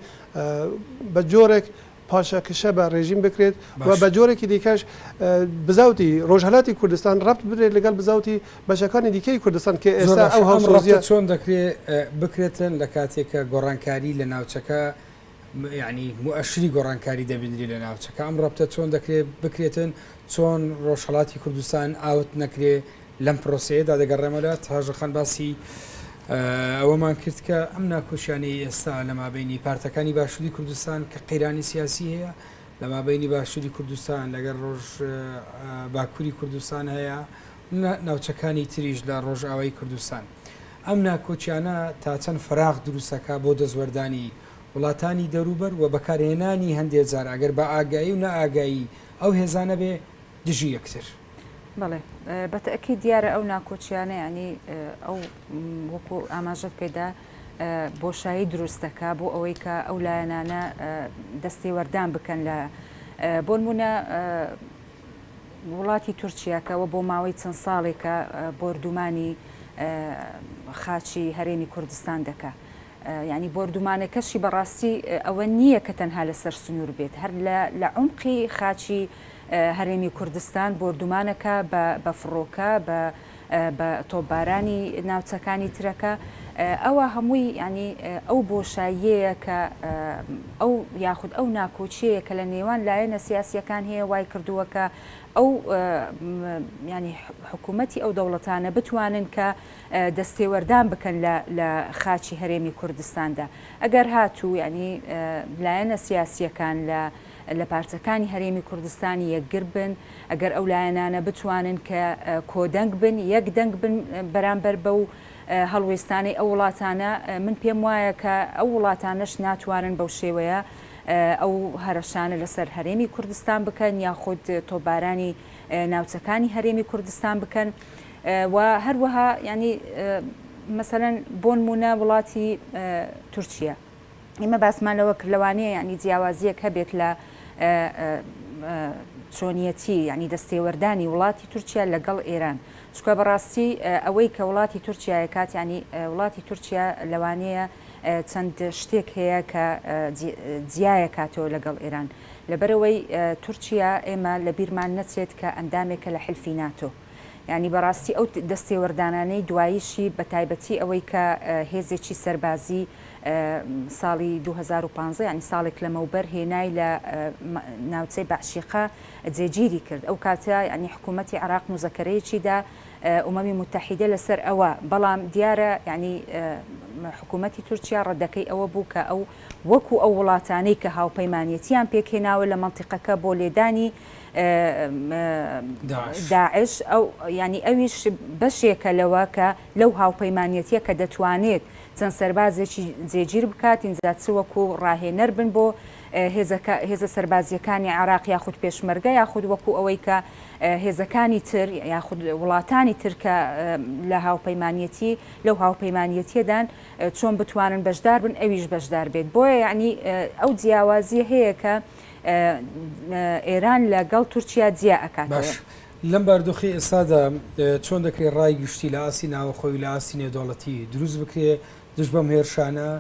بە جۆرێک پاشەکشە بە ڕێژیم بکرێت و بە جۆرێکی دیکەش بزاوتی ڕۆژهەڵاتی کوردستان ڕبط بدرێت لەگەڵ بزاوتی بەشەکانی دیکەی کوردستان کە ئێستا ئەو هەڵسۆزیە چۆن دەکرێت بکرێتن لە کاتێکە گۆڕانکاری لە ناوچەکە یعنی مؤشری گۆڕانکاری دەبینری لە ناوچەکە ئەم ڕبتە چۆن دەکرێت بکرێتن چۆن ڕۆژهەڵاتی کوردستان ئاوت نەکرێت لەم پرۆسەیەدا دەگەڕێمەوە تاژەخان باسی ئەوەمان کرد کە ئەم ناکۆشیانەی ئێستا لە مابینی پارتەکانی باشووری کوردستان کە قەیرانی سیاسی هەیە لە مابینی باشووری کوردستان لەگەر ڕۆژ باکووری کوردستان هەیە ناوچەکانی تریش لە ڕۆژئاوای کوردستان ئەم ناکۆچیانە تا چەند فراغ دروستەکە بۆ دەزوەردانی وڵاتانی دەوروبەر و بەکارهێنانی هەندێک جار ئەگەر بە ئاگایی و نەئاگایی ئەو هێزانە بێ دژی یەکتر. بەڵێ بەتەکی دیارە ئەو ناکۆچیانە ینی ئەو وەکو ئاماژەت پێدا بۆشایی دروستەکە بۆ ئەوەی کە ئەو لایەنانە دەستی وەردان بکەن لە بۆ نمونە وڵاتی تورکیاکەەوە بۆ ماوەی چەند ساڵێکە بردومانی خاچی هەرێمی کوردستان دەکات. ینی بردومانەکەشی بەڕاستی ئەوە نییە کە تەنها لەسەر سنوور بێت هەر لە عمقی خاچی هەرێمی کوردستان بردومانەکە بە فڕۆکە بە تۆپبارانی ناوچەکانی ترەکە ئەوە هەمووی ینی ئەو بۆشاییەیە کە ئەو یاخود ئەو ناکۆچیەیە کە لە نێوان لایەنە سیاسیەکان هەیە وای کردووەکە ئەو ینی حکوومەتی ئەو دەوڵەتانە بتوانن کە دەستێوەردان بکەن لە خاچی هەرێمی کوردستاندا ئەگەر هاتوو ینی لایەنە سیاسیەکان لە پارتەکانی هەرێمی کوردستانی یەکگر بن ئەگەر ئەو لایەنانە بتوانن کە کۆدەنگ بن یەک دەنگ بن بەرامبەر بەو هەڵوێستانی ئەو وڵاتانە من پێم وایە کە ئەو وڵاتانەش ناتوانن بەو شێوەیە ئەو هەرەشانە لەسەر هەرێمی کوردستان بکەن یاخود تۆپبارانی ناوچەکانی هەرێمی کوردستان بکەن و هەروەها ینی مەسەلەن بۆ نمونە وڵاتی تورکیا ئێمە باسمانەوە کرد لەوانەیە ینی جیاوازیەک هەبێت لە چۆنیەتی ینی دەستێوەردانی وڵاتی تورکیا لەگەڵ ئێران چکە بەڕاستی ئەوەی کە وڵاتی تورکیا کات ینی وڵاتی تورکیا لەوانەیە چەند شتێک هەیە کە جیایە کاتەوە لەگەڵ ئێران لەبەرەوەی تورکیا ئێمە لە بیرمان نەچێت کە ئەندامێکە لە حلفی ناتۆ ینی بەڕاستی ئەو دەستێوەردانانەی دواییشی بە تایبەتی ئەوەی کە هێزێکی سەربازی ساڵی 2015 ینی ساڵێک لەمەوبەر هێنای لە ناوچەی بەعشیقا جێگیری کرد ئەو کاتە ینی حکوومەتی عراق مزەکەرەیەکیدا ئومەمی متحیدە لەسەر ئەوە بەڵام دیارە ینی حکوومەتی تورکیا ڕەدەکەی ئەوە بوو کە ئەو وەکو ئەو وڵاتانەی کە هاوپەیمانیەتیان پێکهێناوە لە مەنتیقەکە بۆ لێدانی داعش ئەو ینی ئەویش بەشێکە لەوە کە لەو هاوپەیمانیەتیە کە دەتوانێت چەند سەربازێکی جێگیر بکات ئینجا چ وەکو ڕاهێنەر بن بۆ هێزە سەربازیەکانی عێراق یاخود پێشمەرگە یاخود وەکو ئەوەی کە هێزەکانی تر یاخود وڵاتانی تر کە لە هاوپەیمانیەتی لەو هاوپەیمانیەتیەدان چۆن بتوانن بەشدار بن ئەویش بەشدار بێت بۆیە یعنی ئەو جیاوازیە هەیە کە ئێران لەگەڵ تورکیا جیا ئەکاتەوە. لەم باردۆخی ئێستادا چۆن دەکرێت ڕای گشتی لە ئاسی ناوەخۆی لە ئاسی نێودوڵەتی دروست بکرێت دژ بەم هێرشانە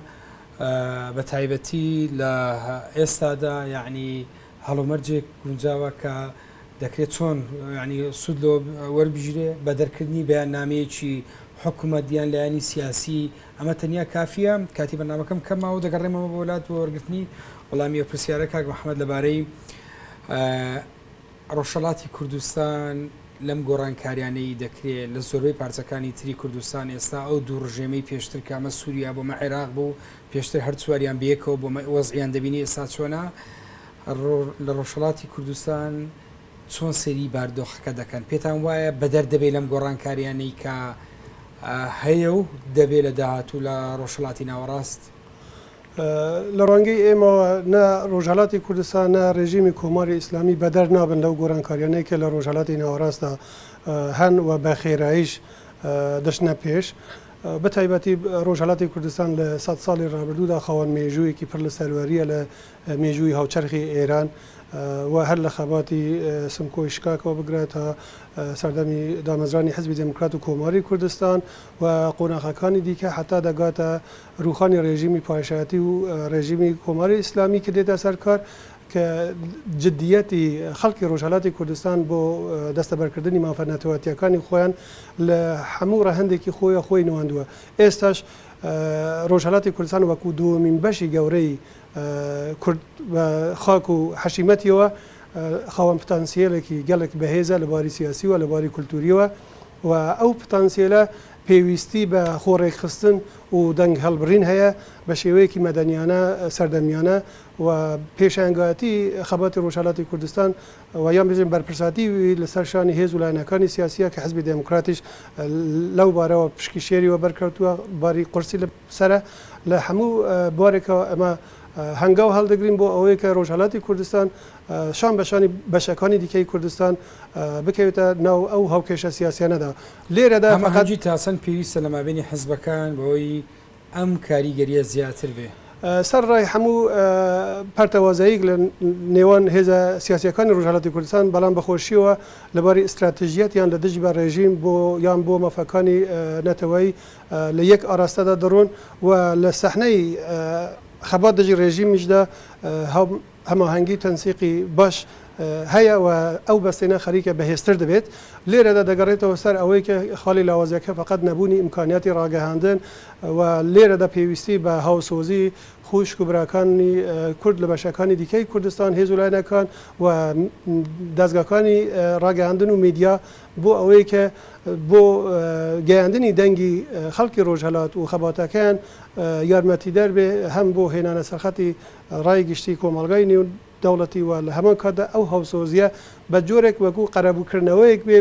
بە تایبەتی لە ئێستادا یعنی هەڵومەرجێک گونجاوە کە دەکرێت چۆن ینی سود لۆ وەربژرێ بە دەرکردنی بەیاننامەیەکی حکوومەتیان لایانی سیاسی ئەمە تەنیا کافیە کاتی بەنامەکەم کەماوە دەگەڕێمەوە بۆ وڵات بۆ وەرگرتنی وەڵامی پرسیارە کاک محەممەد لەبارەی ڕۆژهەڵاتی کوردستان لەم گۆڕانکاریانەی دەکرێت لە زۆربەی پارچەکانی تری کوردستان ئێستا ئەو دوو ڕژێمەی پێشتر کامە سووریا بۆ مە عێراق بوو پێشتر هەر چواریان بەیەکەوە بۆ وەزعیان دەبینی ئێستا چۆنا لە ڕۆژهەڵاتی کوردستان چۆن سەری باردۆخەکە دەکەن پێتان وایە بەدەر دەبێت لەم گۆڕانکاریانەی کە هەیە و دەبێت لە داهاتوو لە ڕۆژهەڵاتی ناوەڕاست لە ڕوانگەی ئێمەوە نە ڕۆژهەڵاتی کوردستان نە ڕێژیمی کۆماری ئیسلامی بەدەر نابن لەو گۆڕانکاریانەی کە لە ڕۆژهەڵاتی ناوەڕاستدا هەن و بە خێراییش دەچنە پێش بە تایبەتی ڕۆژهەڵاتی کوردستان لە 100 ساڵی ڕابردوودا خاوەن مێژوویەکی پڕ لە سەروەریە لە مێژووی هاوچەرخی ئێران و هەر لە خەباتی سمکۆی شکاکەوە بگرێت تا سەردەمی دامەزرانی حزبی دموکرات و کۆماری کوردستان و قۆناغەکانی دیکە حتا دەگاتە ڕوخانی ڕێژیمی پاشایەتی و ڕێژیمی کۆماری ئیسلامی کە دێتە سەرکار کە جددیەتی خەڵکی ڕۆژهەڵاتی کوردستان بۆ دەستەبەرکردنی مافەنەتەوەتیەکانی خۆیان لە هەموو ڕەهەندێکی خۆی نواندووە. ئێستاش ڕۆژهەڵاتی کوردستان وەکو دووەمین بەشی گەورەی خاک و حەشیمەتیەوە خاوەن پتانسیێلێکی گەلێک بەهێزە لە باری سیاسی و لە باری کولتوریەوە و ئەو پتانسیێلە پێویستی بە خۆڕێکخستن و دەنگ هەڵبڕین هەیە بە شێوەیەکی مەدەنیانە سەردەمیانە و پێشانگاتی خەباتی ڕۆژهەڵاتی کوردستان و یان بژین بەرپرساتی لەسەر شانی هێز و لایەنەکانی سیاسیە کە حزبی دموکراتیش لەو بارەوە پشکیشێریوە بەرکەوتووە باری قورسی لەسرە لە هەموو بارێکەوە ئەمە هەنگاو هەڵدەگرین بۆ ئەوەیە کە ڕۆژهەڵاتی کوردستان شان بەشانی بەشەکانی دیکەی کوردستان بکەوێتە ناو ئەو هاوکێشە سیاسیانەدا لێرەدا فەقەتی تاسەن پێویستە لە مابینی حزبەکان بۆی ئەم کاریگەریە زیاتر بێ سەر ڕای هەموو پەرتەوازاییک لە نێوان هێزە سیاسیەکانی ڕۆژهەڵاتی کوردستان بەڵام بەخۆشیەوە لەباری ئستراتژیەتیان لە دژی بە ڕێژیم بۆ یان بۆ مەفەکانی نەتەوەی لە یەک ئاراستەدا دەڕۆن و لە سەحنەی خەبات دژی ڕێژیمیشدا هەماهەنگی تەنسیقی باش هەیە و ئەو بەستێنە خەریکە بەهێزتر دەبێت لێرەدا دەگەڕێتەوە سەر ئەوەی کە خاڵی لاوازیەکە فقط نەبوونی ئیمکانیاتی ڕاگەهاندن و لێرەدا پێویستی بە هاوسۆزی خوشک و براکانی کورد لە بەشەکانی دیکەی کوردستان هێز و لایەنەکان و دەستگاکانی ڕاگەهاندن و میدیا بۆ ئەوەی کە بۆ گەیاندنی دەنگی خەڵکی ڕۆژهەڵات و خەباتەکەیان یارمەتی دەربێ هەم بۆ هێنانە سەرخەتی ڕای گشتی کۆمەڵگای نێو دەوڵەتی وە لە هەمان کاتدا ئەو هاوسۆزیە بە جۆرێک وەکو قەرەبووکردنەوەیەک بێ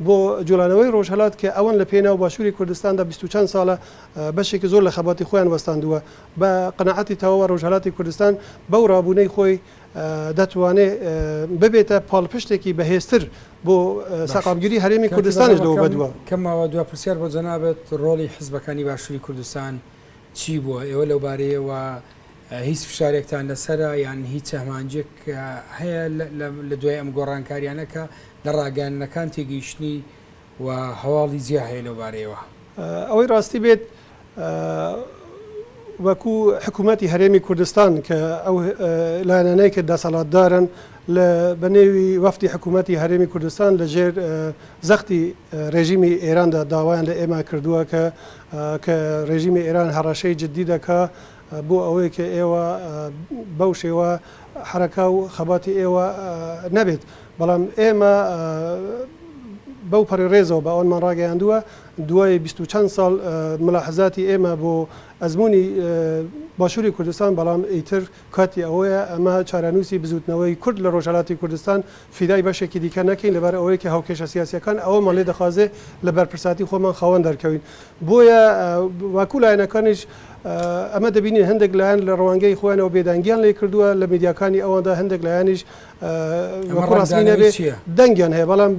بۆ جوڵانەوەی ڕۆژهەڵات کە ئەوەن لە پێناو باشووری کوردستاندا 24 ساڵە بەشێکی زۆر لە خەباتی خۆیان وەستاندووە بە قەنەعەتی تەواوە ڕۆژهەڵاتی کوردستان بەو ڕابوونەی خۆی دەتوانێت ببێتە پاڵپشتێکی بەهێزتر بۆ سەقامگیری هەرێمی کوردستانش لەوە بەدووە. کەماوە دو پرسیار بۆ جەنابەت ڕۆڵی حزبەکانی باشووری کوردستان چی بووە ئێوە لەو بارەیەوە هیچ فشارێکتان لەسرە یان هیچ ئەمانجێک هەیە لە دوای ئەم گۆڕانکاریانەکە لە ڕاگەیاندنەکان تێگەیشتنی و هەواڵی جیا هەیە لەو بارەیەوە ئەوەی ڕاستی بێت وەکو حکوومەتی هەرێمی کوردستان کە ئەو لایەنانەی کە دەسەڵاتدارن لە بەنێوی وەفتی حکوومەتی هەرێمی کوردستان لە ژێر زەختی ڕێژیمی ئێراندا داوایان لە ئێمە کردووە کە ڕێژیمی ئێران هەڕەشەی جددی دەکا بۆ ئەوەی کە ئێوە بەو شێوە حرەکە و خەباتی ئێوە نەبێت بەڵام ئێمە بەو پەڕی ڕێزەوە بە ئەومان ڕاگەیاندووە دوای 20 چەند ساڵ ملاحظاتی ئێمە بۆ ئەزمموی باشووری کوردستان بەڵام ئیتر کاتی ئەوەیە ئەمە چارەنووسی بزوتنەوەی کورد لە ڕۆژهەڵاتی کوردستان فیدای بەشێکی دیکە نەکەین لەبەر ئەوەیە کە هاوکێشە سیاسیەکان ئەوەمان لێ دەخوازێ لە بەرپرساتی خۆمان خاوەن دەرکەوین بۆیە واکو لایەنەکانیش ئەمە دەبینین هەندێک لایەن لە ڕەوانگەی خۆیانەوە بێدەنگیان لێ کردووە لە میدیاکانی ئەوەندا هەندێک لایەنیش ڕاستینە بێ دەنگیان هەیە بەڵام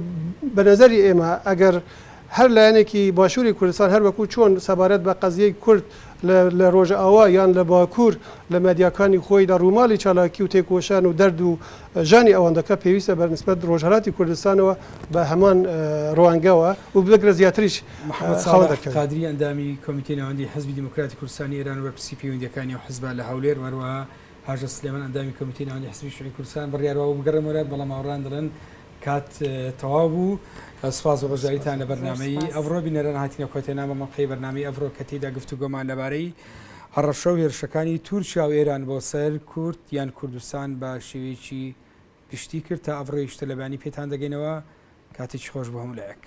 بە نەزەری ئێمە ئەگەر هەر لایەنێکی باشووری کوردستان هەر وەکو چۆن سەبارەت بە قەزیەی کورد لە ڕۆژە ئاوا یان لە باکوور لە مەدیاکانی خۆی دا ڕووماڵی چالاکی و تێکۆشان و دەرد و ژانی ئەوەندەکە پێویستە بەرنسبەت ڕۆژهەڵاتی کوردستانەوە بە هەمان ڕوانگەوە و بگرە زیاتریش قادری ئەندامی کۆمیتەی ناوەندی حزبی دیموکراتی کوردستانی ئێران وەرپرسی پەیوەندیەکانی و حزب لە هەولێر وەروەها هاژە سلێمان ئەندامی کۆمیتەی ناوەندی حزبی شوێنی کوردستان بڕیارەوە بگەڕێ وڵات بەڵام هاوڕان دەڵێن کات تەواو بوو. سپاس بە ڕۆژداریتان لە بەرنامەی ئەڤڕۆ بینەران هاتینە کۆتێنامە مەڵقەی بەرنامەی ئەڤڕۆ کە تێیدا گفتوگۆمان لەبارەی هەڕەشە و هێرشەکانی تورکیا و ئێران بۆ سەر کورد یان کوردستان بە شێوەیەکی گشتی کرد تا ئەڤڕۆی شتە لەبانی پێتان دەگەینەوە کاتێکی خۆش بۆ هەموو لایەک.